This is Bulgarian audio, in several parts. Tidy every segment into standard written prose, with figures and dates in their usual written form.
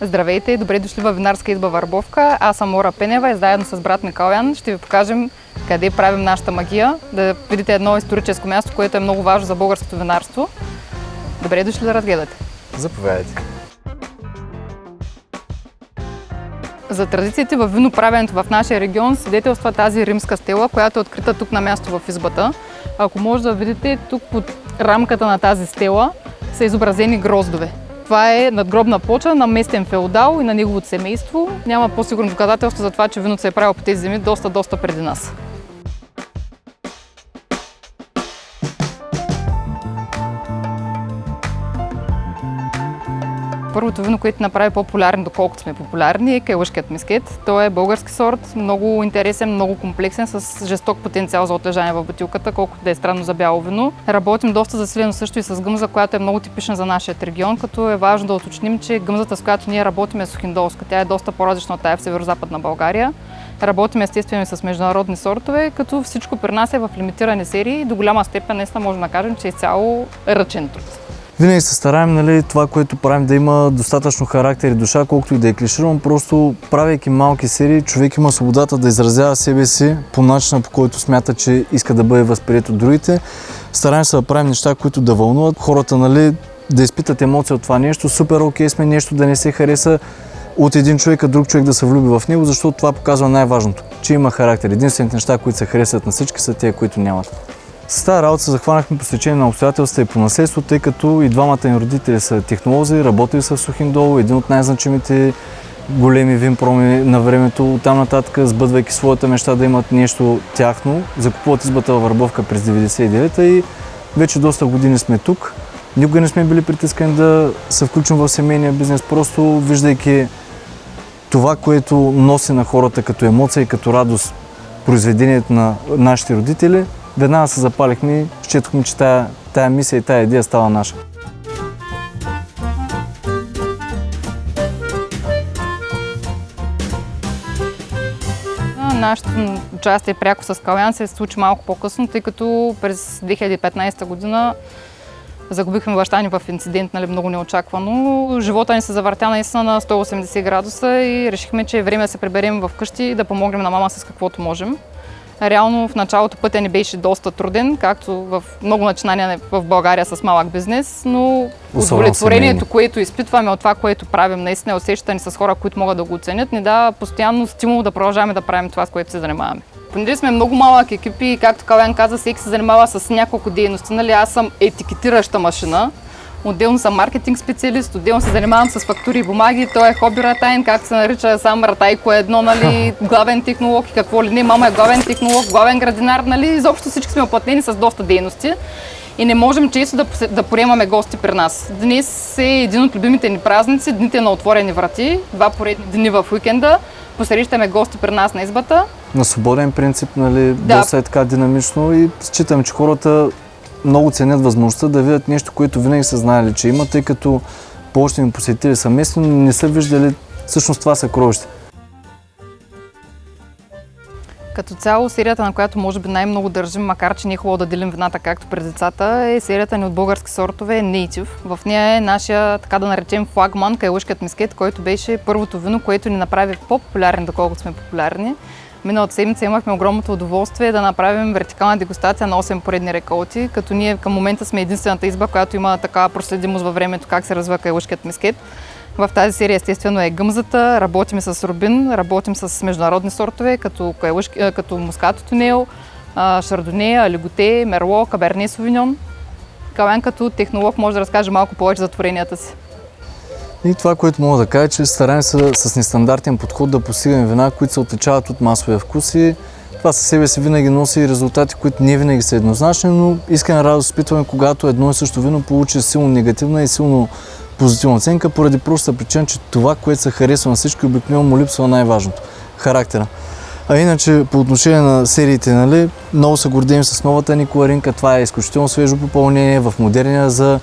Здравейте и добре дошли във винарска изба Върбовка. Аз съм Лора Пенева и заедно с брат ми Калян ще ви покажем къде правим нашата магия, да видите едно историческо място, което е много важно за българското винарство. Добре дошли да разгледате. Заповядайте. За традициите във виноправенето в нашия регион свидетелства тази римска стела, която е открита тук на място в избата. Ако може да видите, тук под рамката на тази стела са изобразени гроздове. Това е надгробна плоча на местен феодал и на неговото семейство. Няма по-сигурно доказателство за това, че виното се е правило по тези земи доста преди нас. Първото вино, което направи по-популярни, доколкото сме популярни, е кайлъшкият мискет. Той е български сорт, много интересен, много комплексен, с жесток потенциал за отлежание в бутилката, колкото да е странно за бяло вино. Работим доста засилено също и с гъмза, която е много типична за нашия регион, като е важно да уточним, че гъмзата, с която ние работим, е сухиндолска. Тя е доста по-различна от тая в северо-западна България. Работим естествено и с международни сортове, като всичко при нас е в лимитирани серии и до голяма степен наистина можем да кажем, че е цяло ръчен труд. Винаги се стараем, това, което правим, да има достатъчно характер и душа, колкото и да е клиширано. Просто правейки малки серии, човек има свободата да изразява себе си по начина, по който смята, че иска да бъде възприет от другите. Стараем се да правим неща, които да вълнуват хората, да изпитат емоция от това нещо. Супер окей сме нещо да не се хареса от един човек, а друг човек да се влюби в него, защото това показва най-важното, че има характер. Единствените неща, които се харесват на всички, са тези, които нямат. С тази работа се захванахме по стечение на обстоятелства и по наследство, тъй като и двамата ни родители са технолози, работили са в Сухиндол, един от най-значимите големи винпроми на времето. Оттам нататък, сбъдвайки своята мечта да имат нещо тяхно, закупуват избата във Върбовка през 1999 и вече доста години сме тук. Никога не сме били притискани да се включим в семейния бизнес, просто виждайки това, което носи на хората като емоция и като радост произведението на нашите родители. Веднага се запалихме и счетохме, че тая мисия и тая идея става наша. Нашето участие пряко с Калян се случи малко по-късно, тъй като през 2015 година загубихме баща ни в инцидент, много неочаквано. Живота ни се завъртя наистина на 180 градуса и решихме, че е време да се приберем вкъщи и да помогнем на мама с каквото можем. Реално в началото пътя ни беше доста труден, както в много начинания в България с малък бизнес, но удовлетворението, което изпитваме от това, което правим, наистина усещане с хора, които могат да го оценят, ни дава постоянно стимул да продължаваме да правим това, с което се занимаваме. Понеже сме много малък екип и, както Калян каза, всеки се занимава с няколко дейности. Аз съм етикетираща машина, отделно съм маркетинг специалист, отделно се занимавам с фактури и бумаги, той е хоби ратайн, както се нарича сам Ратайко едно, главен технолог и какво ли не, мама е главен технолог, главен градинар, изобщо всички сме оплътнени с доста дейности и не можем често да приемаме гости при нас. Днес е един от любимите ни празници, дните на отворени врати, 2 поредни дни в уикенда, посрещаме гости при нас на избата. На свободен принцип, доста е така динамично и считам, че хората много ценят възможността да видят нещо, което винаги са знаели, че има, тъй като повечето им посетители са местни, но не са виждали всъщност това съкровище. Като цяло серията, на която може би най-много държим, макар че не е хубаво да делим вината както пред децата, е серията ни от български сортове Native. В нея е нашия, така да наречем, флагман кайлъшкият мискет, който беше първото вино, което ни направи по-популярни, доколкото сме популярни. Миналата седмица имахме огромното удоволствие да направим вертикална дегустация на 8 поредни реколти, като ние към момента сме единствената изба, която има такава проследимост във времето как се развива кайлъшкият мискет. В тази серия естествено е гъмзата, работим с рубин, работим с международни сортове, като мускато тунел, шардоне, алиготе, мерло, каберне совиньон. Калян като технолог може да разкаже малко повече за творенията си. И това, което мога да кажа, че стараем се с нестандартен подход да постигаме вина, които се отличават от масовия вкус и това със себе си винаги носи резултати, които не винаги са еднозначни, но искрена радост изпитваме, когато едно и също вино получи силно негативна и силно позитивна оценка, поради простата причина, че това, което се харесва на всички, обикновено му липсва най-важното – характера. А иначе по отношение на сериите, много се гордеем с новата ни кларинка, това е изключително свежо попълнение в модерния за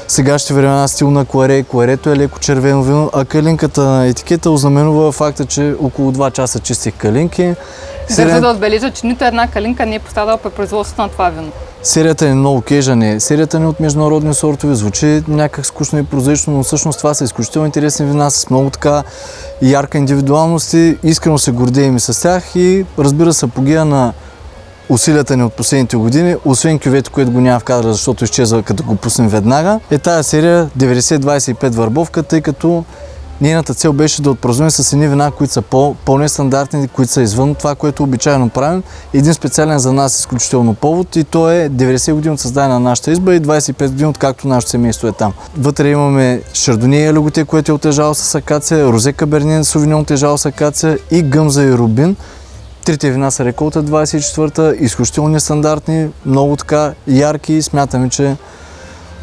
сегашните времена стил на кларе. Кларето е леко червено вино, а калинката на етикета ознаменува факта, че около 2 часа чистих калинки Държа да отбележа, че нито една калинка не е пострадала при производството на това вино. Серията е много кежане, серията ни от международни сортове, звучи някак скучно и прозаично, но всъщност това са изключително интересни вина с много така ярка индивидуалност и искрено се гордеем и с тях и разбира се, апогея на усилията ни от последните години, освен кювето, което го няма в кадра, защото изчезва като го пуснем веднага, е тая серия 90-25 върбовка, тъй като нейната цел беше да отпразнуваме с едни вина, които са по-нестандартни, които са извън това, което обичайно правим. Един специален за нас изключително повод и то е 90 години от създание на нашата изба и 25 години откакто нашето семейство е там. Вътре имаме Шардоне и Леготе, което е отежало с акация, Розе Каберне Совиньон отежало с акация и Гъмза и Рубин. Трите вина са реколта 24-та, изключително нестандартни, много така ярки. Смятаме, че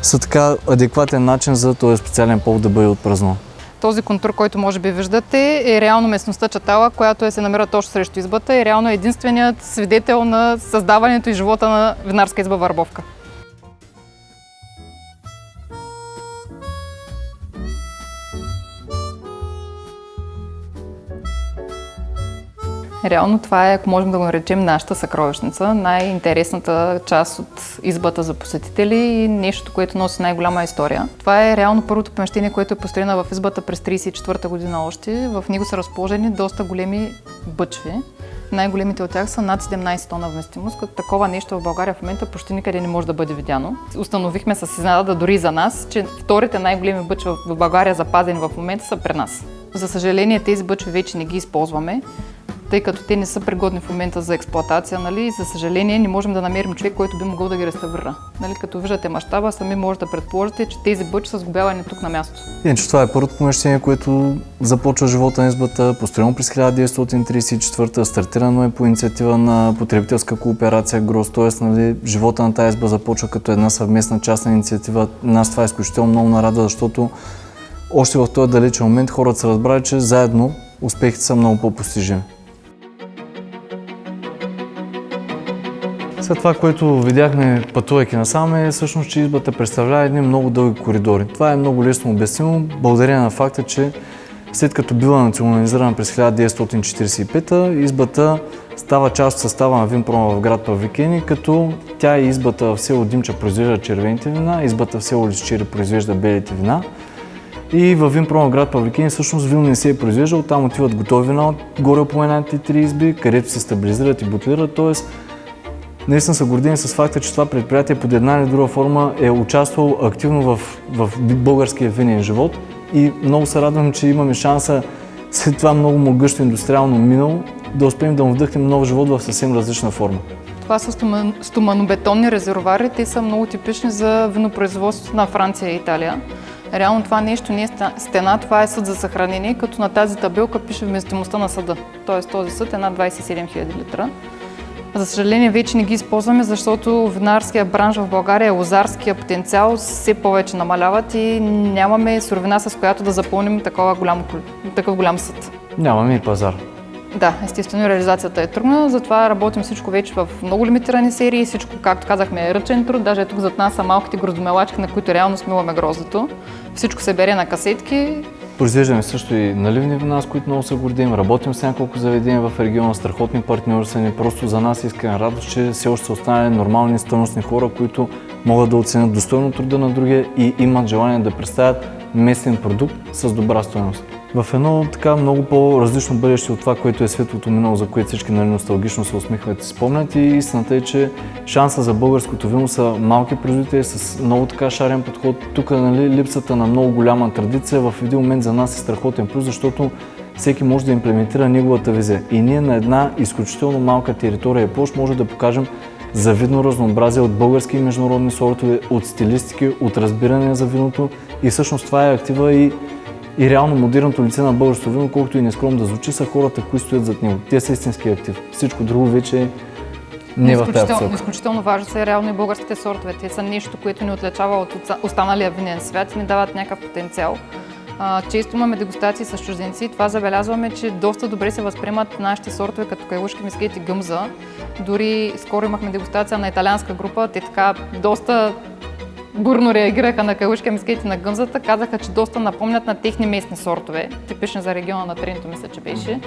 са така адекватен начин за този специален повод да бъде отпразнуван. Този контур, който може би виждате, е реално местността Чатала, която се намира точно срещу избата и реално е единственият свидетел на създаването и живота на винарска изба Върбовка. Реално това е, ако можем да го наречем, нашата съкровищница, най-интересната част от избата за посетители и нещо, което носи най-голяма история. Това е реално първото помещение, което е построено в избата през 1934 година още. В него са разположени доста големи бъчви. Най-големите от тях са над 17 тона вместимост, като такова нещо в България в момента почти никъде не може да бъде видяно. Установихме с изненада дори за нас, че вторите най-големи бъчви в България запазени в момента са при нас. За съжаление, тези бъчви вече не ги използваме, тъй като те не са пригодни в момента за експлоатация, нали? За съжаление не можем да намерим човек, който би могъл да ги реставрира. Нали? Като виждате мащаба, сами може да предположите, че тези бъчви са сгубявани тук на място. Иначе това е първото помещение, което започва живота на избата, построено през 1934, стартирано е по инициатива на потребителска кооперация ГРОС, т.е. нали, живота на тази изба започва като една съвместна частна инициатива. Нас това е изключително много нарада, защото още в този далечен момент хората са разбрали, че заедно успехите са много по-постижими. След това, което видяхме пътувайки насам е всъщност, че избата представлява едни много дълги коридори. Това е много лесно обяснимо, благодарение на факта, че след като била национализирана през 1945-та, избата става част от състава на Винпрома в град Павликени, като тя и избата в село Димча произвежда червените вина, избата в село Лисчери произвежда белите вина. И във Винпрома в град Павликени всъщност вино не се е произвеждал, там отиват готови вина от горе упоменатите три изби, където се стабилизират и бутилират, т.е. наистина са гордени с факта, че това предприятие под една или друга форма е участвало активно в българския винен живот и много се радвам, че имаме шанса след това много могъщо индустриално минало да успеем да му вдъхнем нов живот в съвсем различна форма. Това са стоманобетонни резервоари, те са много типични за винопроизводството на Франция и Италия. Реално това нещо не е стена, това е съд за съхранение, като на тази табелка пише вместимостта на съда. Тоест този съд е над 27 000 литра. За съжаление вече не ги използваме, защото винарския бранш в България, лозарския потенциал все повече намаляват и нямаме суровина, с която да запълним такъв голям съд. Нямаме и пазар. Да, естествено реализацията е трудна, затова работим всичко вече в много лимитирани серии, всичко, както казахме, е ръчен труд, даже тук зад нас са малките гроздомелачки, на които реално смиламе гроздето. Всичко се бере на касетки. Произвеждаме също и наливни вина, с които много се гордим, работим с няколко заведения в региона, страхотни партньори са ни, просто за нас е искрена радост, че все още са останали нормални, стойностни хора, които могат да оценят достойно труда на другия и имат желание да представят местен продукт с добра стойност. В едно така много по-различно бъдеще от това, което е светлото минало, за което всички нали, носталгично се усмихват и спомнят, и истината е, че шанса за българското вино са малки производители с много така шарен подход. Тук нали, липсата на много голяма традиция в един момент за нас е страхотен плюс, защото всеки може да имплементира неговата визия. И ние на една изключително малка територия и площ може да покажем завидно разнообразие от български и международни сортове, от стилистики, от разбиране за виното и всъщност това е актива и реално модерното лице на българското вино, колкото и нескромно да звучи, са хората, които стоят зад него. Те са истински актив. Всичко друго вече не е в тази посока. Изключително важно са реално и българските сортове. Те са нещо, което ни отличава от останалия винен свят и ни дават някакъв потенциал. Често имаме дегустации с чужденци. Това забелязваме, че доста добре се възприемат нашите сортове, като Кайлушки, Мескет и Гъмза. Дори скоро имахме дегустация на италианска група. Те така доста бурно реагираха на калушка мискети на гъмзата, казаха, че доста напомнят на техни местни сортове, типични за региона на Тренто, мисля, че беше.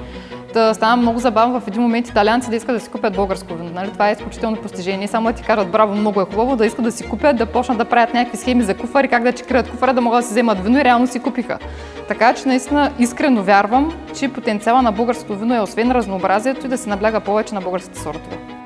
Та стана много забавно в един момент италианци да искат да си купят българско вино. Нали? Това е изключително постижение. Не само да ти кажат браво, много е хубаво, да искат да си купят, да почнат да правят някакви схеми за куфари, как да чекират куфара, да могат да си вземат вино и реално си купиха. Така че наистина искрено вярвам, че потенциала на българското вино е освен разнообразието и да се набляга повече на българските сортове.